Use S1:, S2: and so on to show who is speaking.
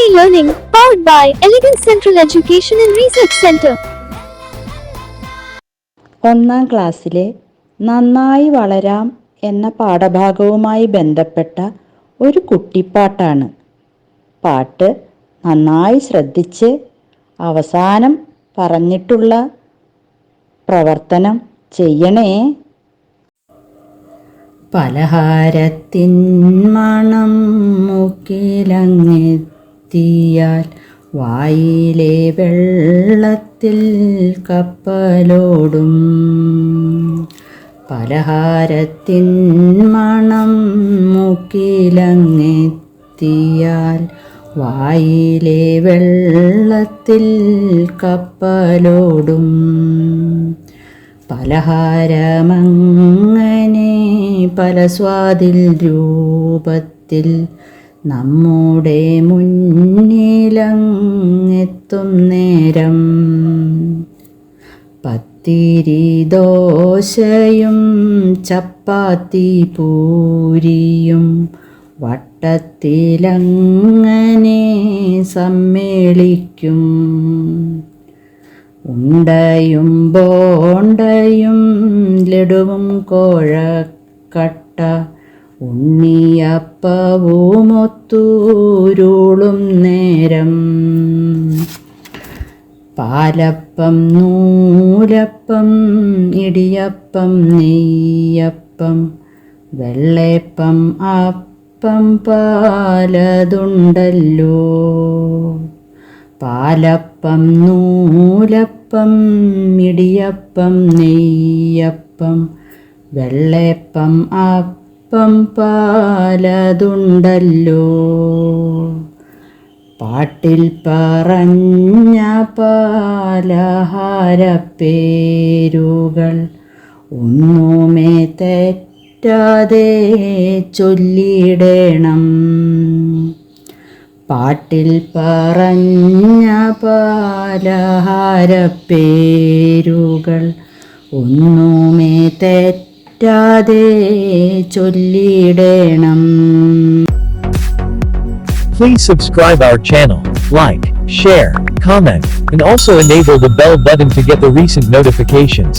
S1: Learning, powered by Elegant Central Education and Research Center.
S2: ഒന്നാം ക്ലാസ്സിലെ നന്നായി വളരാം എന്ന പാഠഭാഗവുമായി ബന്ധപ്പെട്ട ഒരു കുട്ടിപ്പാട്ടാണ്. പാട്ട് നന്നായി ശ്രദ്ധിച്ച് അവസാനം പറഞ്ഞിട്ടുള്ള പ്രവർത്തനം ചെയ്യണേ. പലഹാരത്തിൻ മണം മൂക്കിലങ്ങെത്തിയാൽ വായിലെ വെള്ളത്തിൽ കപ്പലോടും. പലഹാരത്തിൻ മണം മൂക്കിലങ്ങെത്തിയാൽ വായിലെ വെള്ളത്തിൽ കപ്പലോടും. പലഹാരമങ്ങനെ പല സ്വാദിൽ രൂപത്തിൽ നമ്മുടെ മുന്നിലങ്ങെത്തും നേരം പത്തിരി ദോശയും ചപ്പാത്തി പൂരിയും വട്ടത്തിലങ്ങനെ സമ്മേളിക്കും. ഉണ്ടയും ബോണ്ടയും ലഡുവും കോഴക്കട്ട ഉണ്ണിയപ്പവുമൊത്തൂരുളും നേരം പാലപ്പം നൂലപ്പം ഇടിയപ്പം നെയ്യപ്പം വെള്ളയപ്പം അപ്പം പാലതുണ്ടല്ലോ. പാലപ്പം നൂലപ്പം ഇടിയപ്പം നെയ്യപ്പം വെള്ളയപ്പം അപ്പം പാലതുണ്ടല്ലോ. പാട്ടിൽ പറഞ്ഞ പലഹാരപ്പേരുകൾ ഒന്നുമേ തെറ്റാതെ ചൊല്ലിടണം. പാട്ടിൽ പറഞ്ഞ പലഹാരപ്പേരുകൾ ഒന്നുമേ തെറ്റാതെ ചൊല്ലിടണം.
S3: Please subscribe our channel, like, share, comment, and also enable the bell button to get the recent notifications.